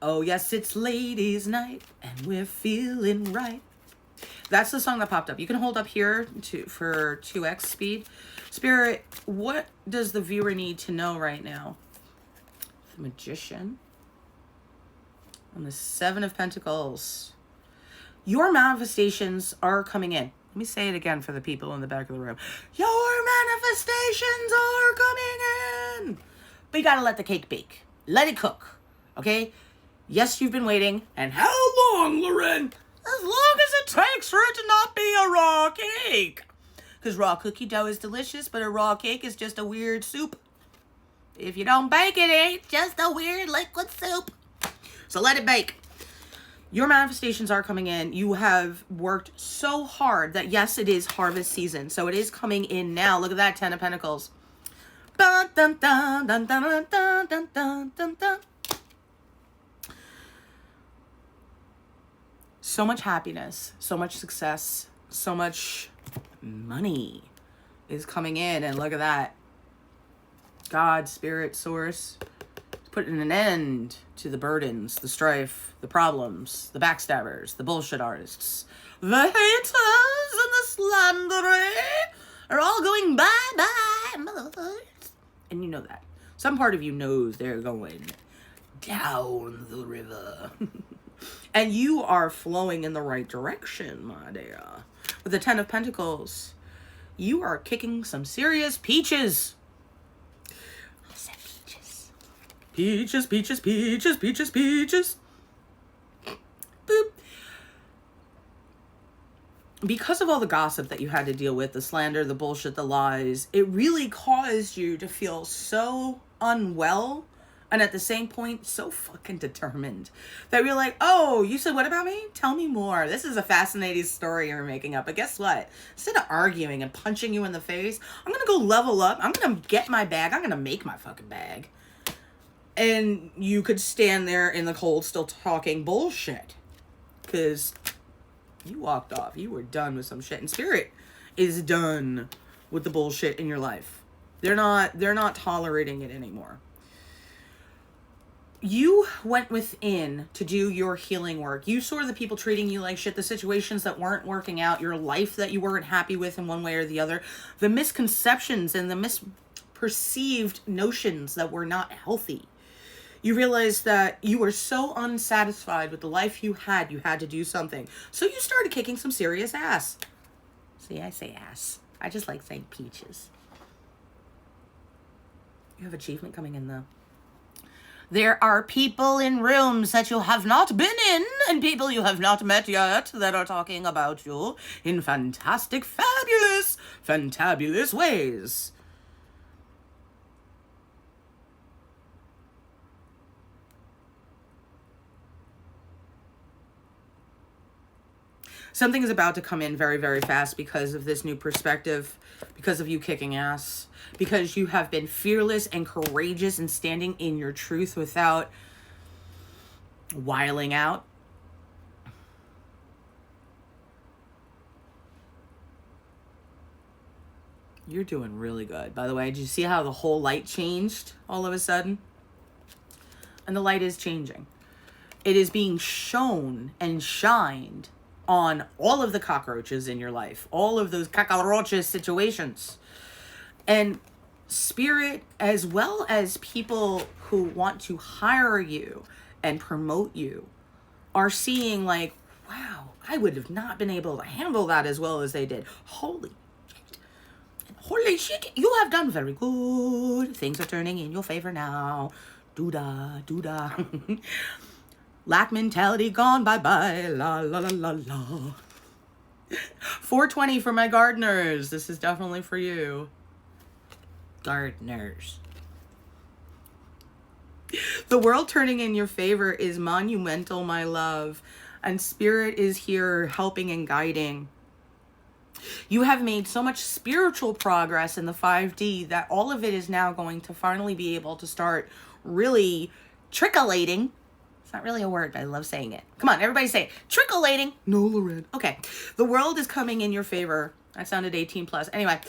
Oh, yes, it's ladies' night, and we're feeling right. That's the song that popped up. You can hold up here for 2x speed. Spirit, what does the viewer need to know right now? The Magician. And the Seven of Pentacles. Your manifestations are coming in. Let me say it again for the people in the back of the room. Your manifestations are coming in. But you gotta let the cake bake. Let it cook. Okay? Yes, you've been waiting. And how long, Loren? As long as it takes for it to not be a raw cake. Because raw cookie dough is delicious, but a raw cake is just a weird soup. If you don't bake it, it ain't just a weird liquid soup. So let it bake. Your manifestations are coming in. You have worked so hard that, yes, it is harvest season. So it is coming in now. Look at that, 10 of Pentacles. Dun, dun, dun, dun, dun, dun, dun, dun, dun, dun. So much happiness, so much success, so much money is coming in. And look at that. God, Spirit, Source, putting an end to the burdens, the strife, the problems, the backstabbers, the bullshit artists, the haters and the slanderers are all going bye-bye, motherfuckers. And you know that. Some part of you knows they're going down the river. And you are flowing in the right direction, my dear. With the 10 of Pentacles, you are kicking some serious peaches. I said peaches. Peaches, peaches, peaches, peaches, peaches. Boop. Because of all the gossip that you had to deal with, the slander, the bullshit, the lies, it really caused you to feel so unwell. And at the same point, so fucking determined that you're like, oh, you said what about me? Tell me more. This is a fascinating story you're making up. But guess what? Instead of arguing and punching you in the face, I'm going to go level up. I'm going to get my bag. I'm going to make my fucking bag. And you could stand there in the cold still talking bullshit. Because you walked off. You were done with some shit. And Spirit is done with the bullshit in your life. They're not tolerating it anymore. You went within to do your healing work. You saw the people treating you like shit, the situations that weren't working out, your life that you weren't happy with in one way or the other, the misconceptions and the misperceived notions that were not healthy. You realized that you were so unsatisfied with the life you had to do something. So you started kicking some serious ass. See, I say ass. I just like saying peaches. You have achievement coming in though. There are people in rooms that you have not been in and people you have not met yet that are talking about you in fantastic, fabulous, fantabulous ways. Something is about to come in very, very fast because of this new perspective, because of you kicking ass, because you have been fearless and courageous and standing in your truth without wiling out. You're doing really good. By the way, did you see how the whole light changed all of a sudden? And the light is changing. It is being shown and shined on all of the cockroaches in your life, all of those cockroaches situations. And Spirit, as well as people who want to hire you and promote you, are seeing like, wow, I would have not been able to handle that as well as they did. Holy shit, you have done very good. Things are turning in your favor now. Doo-da, doo-da. Lack mentality gone bye-bye. La, la, la, la, la. 420 for my gardeners. This is definitely for you. Gardeners. The world turning in your favor is monumental, my love. And Spirit is here helping and guiding. You have made so much spiritual progress in the 5D that all of it is now going to finally be able to start really trickling. It's not really a word, but I love saying it. Come on, everybody say it. Trickling. No, Loren. Okay. The world is coming in your favor. That sounded 18 plus. Anyway,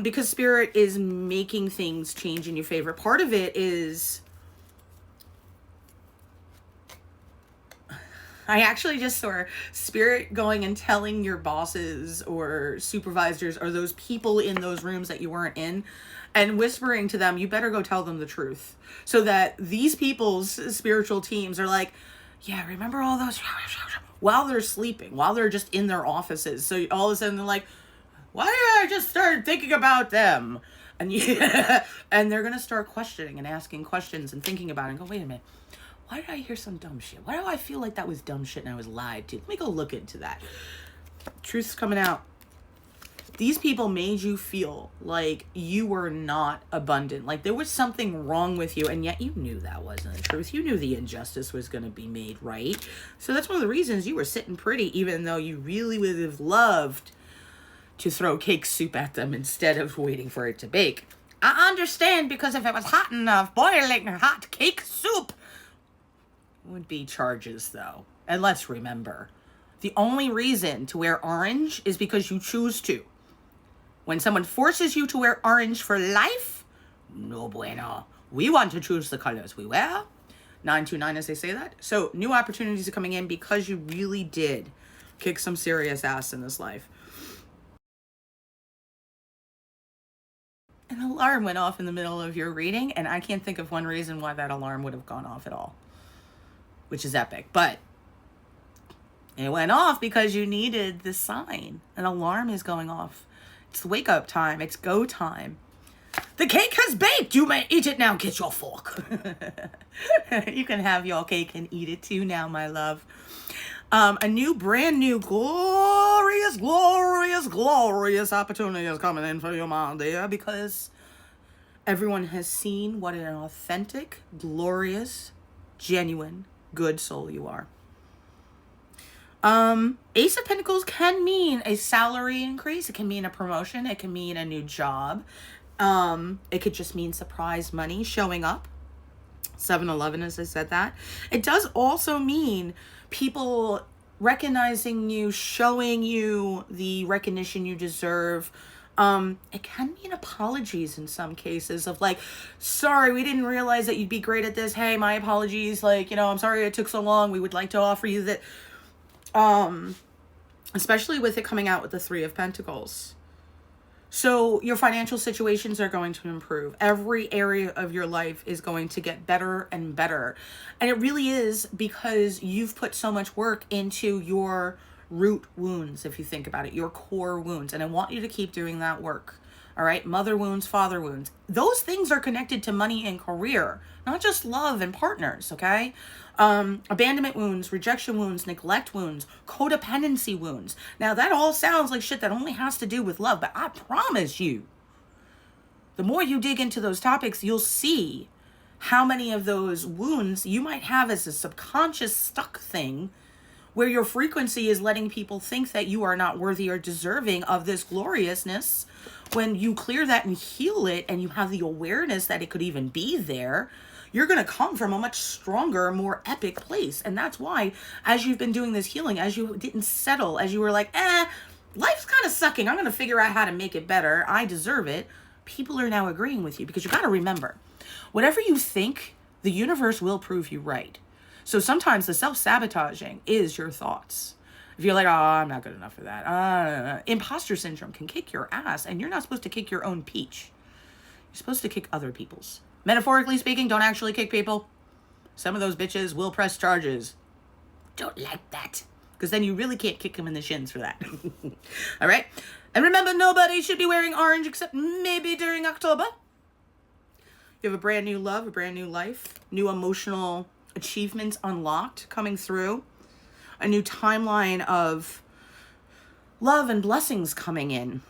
because Spirit is making things change in your favor. Part of it is I actually just saw spirit going and telling your bosses or supervisors or those people in those rooms that you weren't in and whispering to them, you better go tell them the truth. So that these people's spiritual teams are like, yeah, remember all those while they're sleeping, while they're just in their offices. So all of a sudden they're like, why did I just start thinking about them? And and they're going to start questioning and asking questions and thinking about it and go, wait a minute. Why did I hear some dumb shit? Why do I feel like that was dumb shit and I was lied to? Let me go look into that. Truth's coming out. These people made you feel like you were not abundant. Like there was something wrong with you, and yet you knew that wasn't the truth. You knew the injustice was going to be made right. So that's one of the reasons you were sitting pretty, even though you really would have loved to throw cake soup at them instead of waiting for it to bake. I understand, because if it was hot enough, boiling hot cake soup would be charges, though. And let's remember, the only reason to wear orange is because you choose to. When someone forces you to wear orange for life, no bueno. We want to choose the colors we wear. 929 as they say that. So new opportunities are coming in because you really did kick some serious ass in this life. An alarm went off in the middle of your reading, and I can't think of one reason why that alarm would have gone off at all, which is epic. But it went off because you needed the sign. An alarm is going off. It's wake up time. It's go time. The cake has baked. You may eat it now. Get your fork. You can have your cake and eat it too now, my love. A new, brand new, glorious, glorious, glorious opportunity is coming in for you, my dear, because everyone has seen what an authentic, glorious, genuine, good soul you are. Ace of Pentacles can mean a salary increase. It can mean a promotion. It can mean a new job. It could just mean surprise money showing up. 7-Eleven, as I said that. It does also mean people recognizing you, showing you the recognition you deserve. It can mean apologies in some cases of like, sorry, we didn't realize that you'd be great at this. Hey, my apologies. Like, I'm sorry it took so long. We would like to offer you that. Especially with it coming out with the 3 of Pentacles. So your financial situations are going to improve. Every area of your life is going to get better and better. And it really is because you've put so much work into your root wounds, if you think about it, your core wounds. And I want you to keep doing that work. All right. Mother wounds, father wounds. Those things are connected to money and career, not just love and partners. Okay. Abandonment wounds, rejection wounds, neglect wounds, codependency wounds. Now that all sounds like shit that only has to do with love, but I promise you, the more you dig into those topics, you'll see how many of those wounds you might have as a subconscious stuck thing where your frequency is letting people think that you are not worthy or deserving of this gloriousness. When you clear that and heal it, and you have the awareness that it could even be there, you're going to come from a much stronger, more epic place. And that's why, as you've been doing this healing, as you didn't settle, as you were like, life's kind of sucking, I'm going to figure out how to make it better, I deserve it, people are now agreeing with you. Because you got to remember, whatever you think, the universe will prove you right. So sometimes the self-sabotaging is your thoughts. If you're like, oh, I'm not good enough for that. Imposter syndrome can kick your ass, and you're not supposed to kick your own peach. You're supposed to kick other people's. Metaphorically speaking, don't actually kick people. Some of those bitches will press charges. Don't like that. Because then you really can't kick them in the shins for that. All right? And remember, nobody should be wearing orange except maybe during October. You have a brand new love, a brand new life, new emotional achievements unlocked coming through, a new timeline of love and blessings coming in.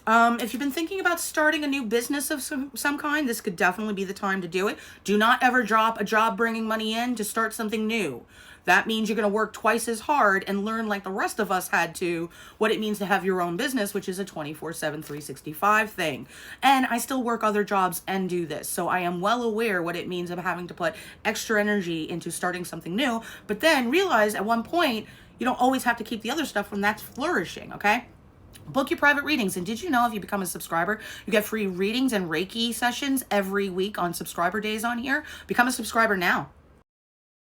If you've been thinking about starting a new business of some kind, this could definitely be the time to do it. Do not ever drop a job bringing money in to start something new. That means you're going to work twice as hard and learn, like the rest of us had to, what it means to have your own business, which is a 24/7, 365 thing. And I still work other jobs and do this. So I am well aware what it means of having to put extra energy into starting something new, but then realize at one point, you don't always have to keep the other stuff when that's flourishing, okay? Book your private readings. And did you know if you become a subscriber, you get free readings and Reiki sessions every week on subscriber days on here? Become a subscriber now.